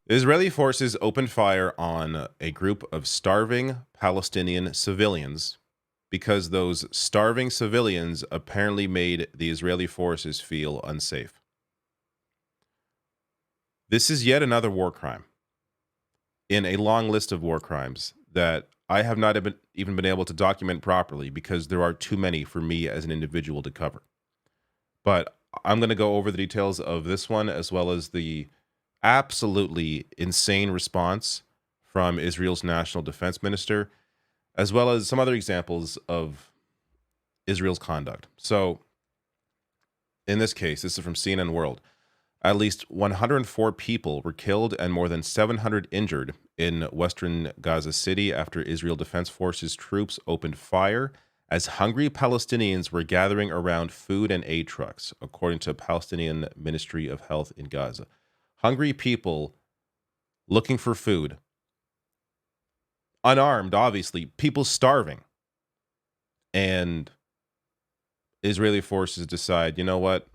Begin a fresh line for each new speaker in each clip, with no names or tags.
Israeli forces opened fire on a group of starving Palestinian civilians because those starving civilians apparently made the Israeli forces feel unsafe. This is yet another war crime in a long list of war crimes that I have not even been able to document properly because there are too many for me as an individual to cover. But I'm going to go over the details of this one as well as the absolutely insane response from Israel's national defense minister, as well as some other examples of Israel's conduct. So, in this case, this is from CNN World. At least 104 people were killed and more than 700 injured in western Gaza City after Israel Defense Forces troops opened fire as hungry Palestinians were gathering around food and aid trucks, according to Palestinian Ministry of Health in Gaza. Hungry people looking for food, unarmed, obviously, people starving. And Israeli forces decide, you know what?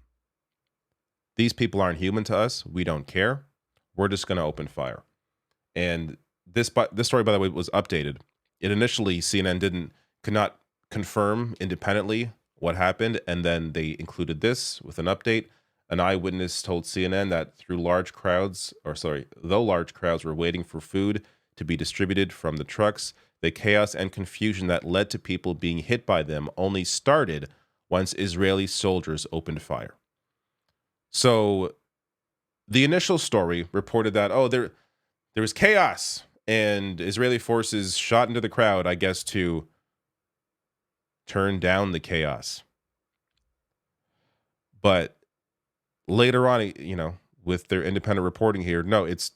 These people aren't human to us. We don't care. We're just going to open fire. And this story, by the way, was updated. It initially CNN could not confirm independently what happened, and then they included this with an update. An eyewitness told CNN that though large crowds were waiting for food to be distributed from the trucks, the chaos and confusion that led to people being hit by them only started once Israeli soldiers opened fire. So the initial story reported that, there was chaos and Israeli forces shot into the crowd, I guess, to turn down the chaos. But later on, with their independent reporting here, no, it's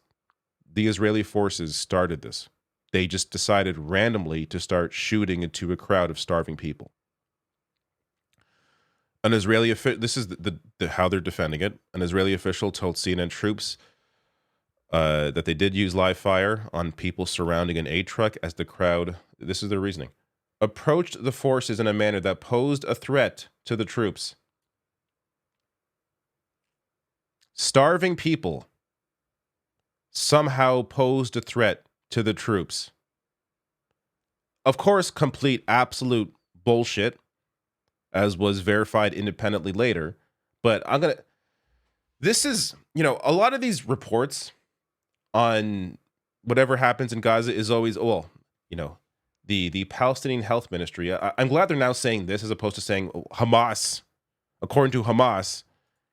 the Israeli forces started this. They just decided randomly to start shooting into a crowd of starving people. An Israeli this is how they're defending it. An Israeli official told CNN troops that they did use live fire on people surrounding an aid truck as the crowd, this is their reasoning, approached the forces in a manner that posed a threat to the troops. Starving people somehow posed a threat to the troops. Of course, complete, absolute bullshit, as was verified independently later. But this is, a lot of these reports on whatever happens in Gaza is always, the Palestinian Health Ministry. I'm glad they're now saying this as opposed to saying Hamas, according to Hamas,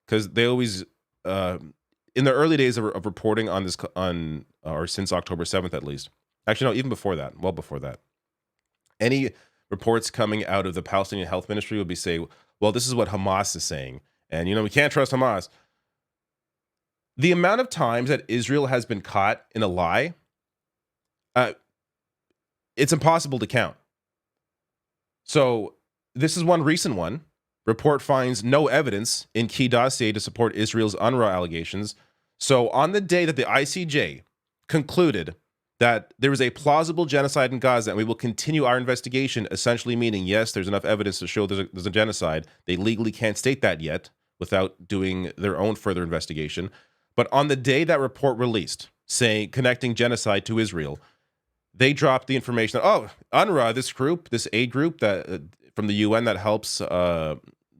because they always, in the early days of reporting on this, or since October 7th at least. Actually, no, even before that, well before that. Any reports coming out of the Palestinian Health Ministry would be say, well, this is what Hamas is saying. And, we can't trust Hamas. The amount of times that Israel has been caught in a lie, it's impossible to count. So this is one recent one. Report finds no evidence in key dossier to support Israel's UNRWA allegations. So on the day that the ICJ concluded that there is a plausible genocide in Gaza and we will continue our investigation, essentially meaning, yes, there's enough evidence to show there's a genocide. They legally can't state that yet without doing their own further investigation. But on the day that report released, saying connecting genocide to Israel, they dropped the information that, UNRWA, this aid group that from the UN that helps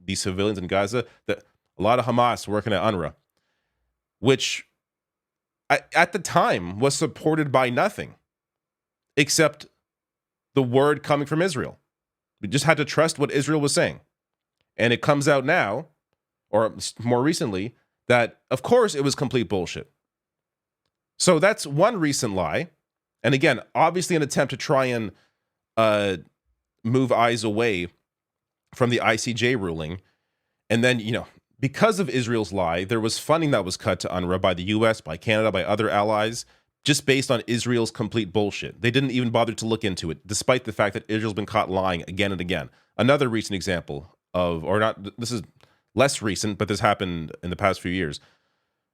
these civilians in Gaza, that a lot of Hamas working at UNRWA, which at the time was supported by nothing except the word coming from Israel. We just had to trust what Israel was saying. And it comes out now, or more recently, that of course it was complete bullshit. So that's one recent lie. And again, obviously an attempt to try and move eyes away from the ICJ ruling. And then, because of Israel's lie, there was funding that was cut to UNRWA by the US, by Canada, by other allies, just based on Israel's complete bullshit. They didn't even bother to look into it, despite the fact that Israel's been caught lying again and again. Another recent example this is less recent, but this happened in the past few years.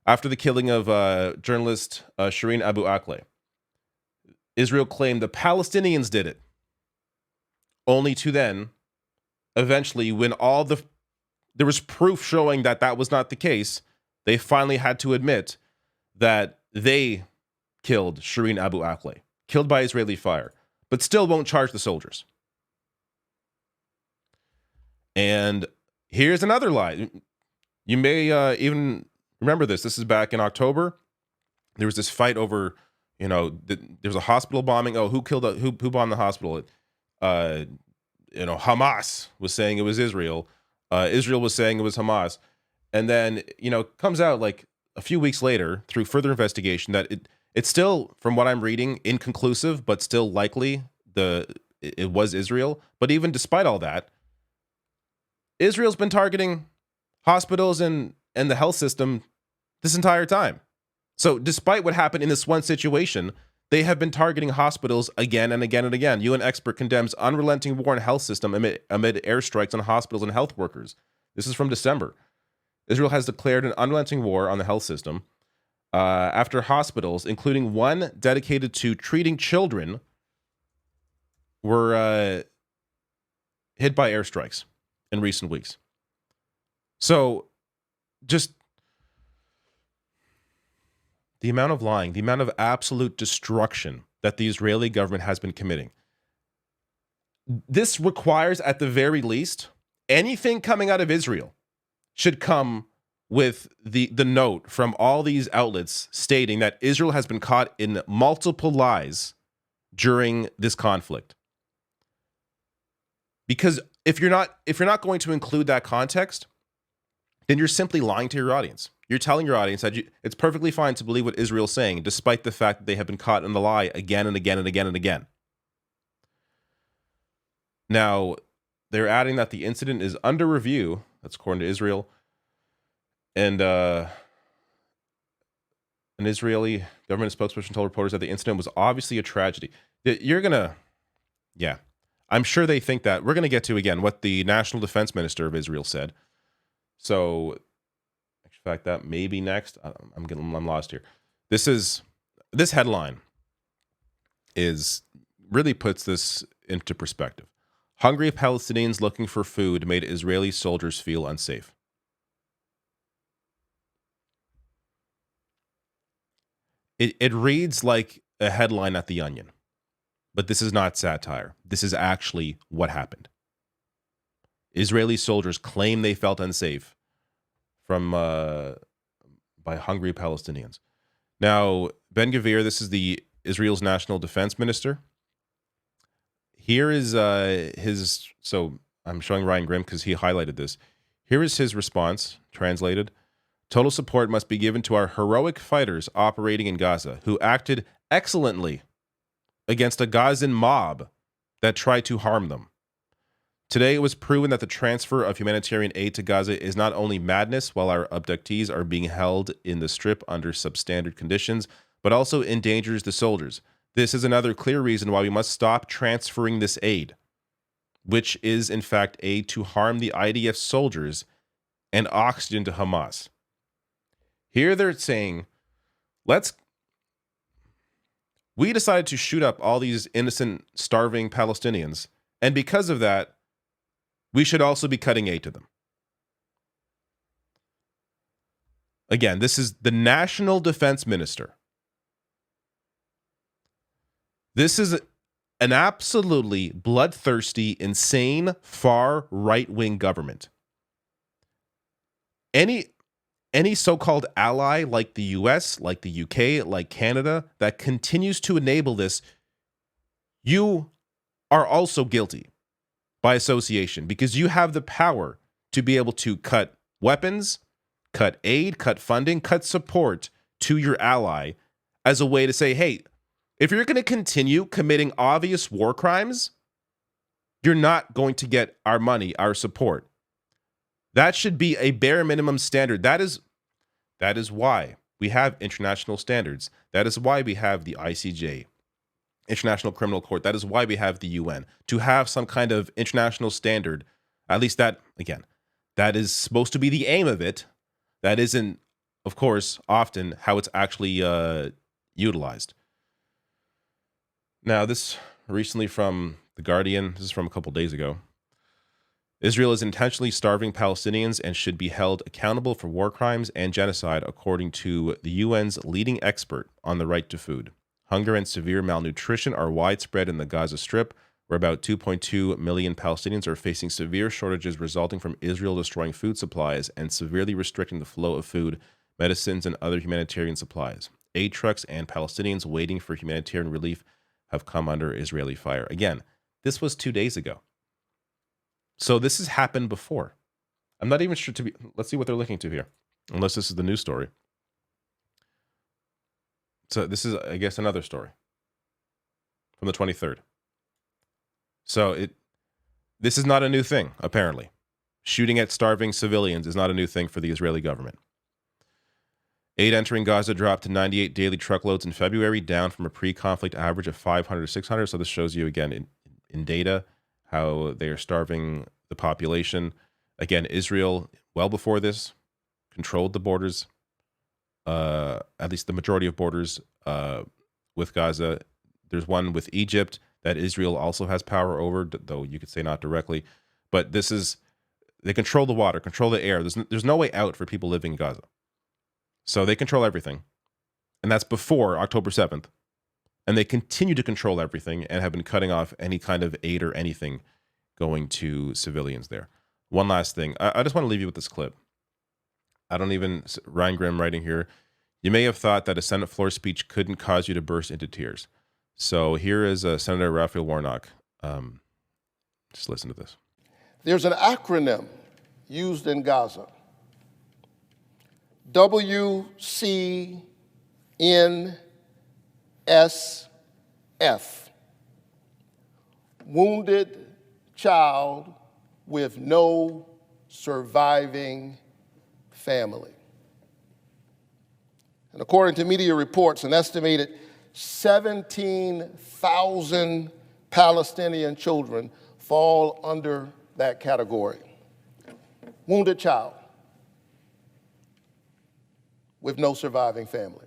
After the killing of journalist Shireen Abu Akleh, Israel claimed the Palestinians did it, only to then, eventually, when there was proof showing that was not the case, they finally had to admit that they killed Shireen Abu Akleh, killed by Israeli fire, but still won't charge the soldiers. And here's another lie. You may even remember this. This is back in October. There was this fight over, there was a hospital bombing. Oh, who bombed the hospital? Hamas was saying it was Israel. Israel was saying it was Hamas. And then, comes out like a few weeks later through further investigation that it's still, from what I'm reading, inconclusive, but still likely it was Israel. But even despite all that, Israel's been targeting hospitals and the health system this entire time. So despite what happened in this one situation, they have been targeting hospitals again and again and again. UN expert condemns unrelenting war in health system amid airstrikes on hospitals and health workers. This is from December. Israel has declared an unrelenting war on the health system after hospitals, including one dedicated to treating children, were hit by airstrikes in recent weeks. So just the amount of lying, the amount of absolute destruction that the Israeli government has been committing. This requires, at the very least, anything coming out of Israel should come with the note from all these outlets stating that Israel has been caught in multiple lies during this conflict. Because if you're not going to include that context, then you're simply lying to your audience. You're telling your audience that it's perfectly fine to believe what Israel's saying, despite the fact that they have been caught in the lie again and again and again and again. Now, they're adding that the incident is under review. That's according to Israel. And an Israeli government spokesperson told reporters that the incident was obviously a tragedy. I'm sure they think that. We're going to get to, again, what the National Defense Minister of Israel said. So, in fact, that may be next. I'm lost here. This headline really puts this into perspective. Hungry Palestinians looking for food made Israeli soldiers feel unsafe. It reads like a headline at The Onion, but this is not satire. This is actually what happened. Israeli soldiers claim they felt unsafe by hungry Palestinians. Now, Ben Gvir, this is Israel's national defense minister. Here is his. So I'm showing Ryan Grimm because he highlighted this. Here is his response, translated. Total support must be given to our heroic fighters operating in Gaza, who acted excellently against a Gazan mob that tried to harm them. Today, it was proven that the transfer of humanitarian aid to Gaza is not only madness while our abductees are being held in the strip under substandard conditions, but also endangers the soldiers. This is another clear reason why we must stop transferring this aid, which is, in fact, aid to harm the IDF soldiers and oxygen to Hamas. Here they're saying, we decided to shoot up all these innocent, starving Palestinians, and because of that, we should also be cutting aid to them. Again, this is the National Defense Minister. This is an absolutely bloodthirsty, insane, far right-wing government. Any so-called ally like the US, like the UK, like Canada, that continues to enable this, you are also guilty by association, because you have the power to be able to cut weapons, cut aid, cut funding, cut support to your ally as a way to say, hey, if you're going to continue committing obvious war crimes, you're not going to get our money, our support. That should be a bare minimum standard. That is why we have international standards. That is why we have the ICJ, International Criminal Court. That is why we have the UN, to have some kind of international standard. At least that, again, that is supposed to be the aim of it. That isn't, of course, often how it's actually utilized. Now, this recently from The Guardian, this is from a couple days ago. Israel is intentionally starving Palestinians and should be held accountable for war crimes and genocide, according to the UN's leading expert on the right to food. Hunger and severe malnutrition are widespread in the Gaza Strip, where about 2.2 million Palestinians are facing severe shortages resulting from Israel destroying food supplies and severely restricting the flow of food, medicines, and other humanitarian supplies. Aid trucks and Palestinians waiting for humanitarian relief have come under Israeli fire. Again, this was 2 days ago. So this has happened before. I'm not even sure let's see what they're linking to here, unless this is the news story. So this is, I guess, another story from the 23rd. So this is not a new thing, apparently. Shooting at starving civilians is not a new thing for the Israeli government. Aid entering Gaza dropped to 98 daily truckloads in February, down from a pre-conflict average of 500 to 600. So this shows you, again, in data, how they are starving the population. Again, Israel, well before this, controlled the borders, at least the majority of borders with Gaza. There's one with Egypt that Israel also has power over, though you could say not directly. But they control the water, control the air. There's no way out for people living in Gaza. So they control everything. And that's before October 7th. And they continue to control everything and have been cutting off any kind of aid or anything going to civilians there. One last thing. I just want to leave you with this clip. Ryan Grimm writing here. You may have thought that a Senate floor speech couldn't cause you to burst into tears. So here is Senator Raphael Warnock. Just listen to this.
There's an acronym used in Gaza. WCNSF. Wounded child with no surviving family. And according to media reports, an estimated 17,000 Palestinian children fall under that category. Wounded child with no surviving family.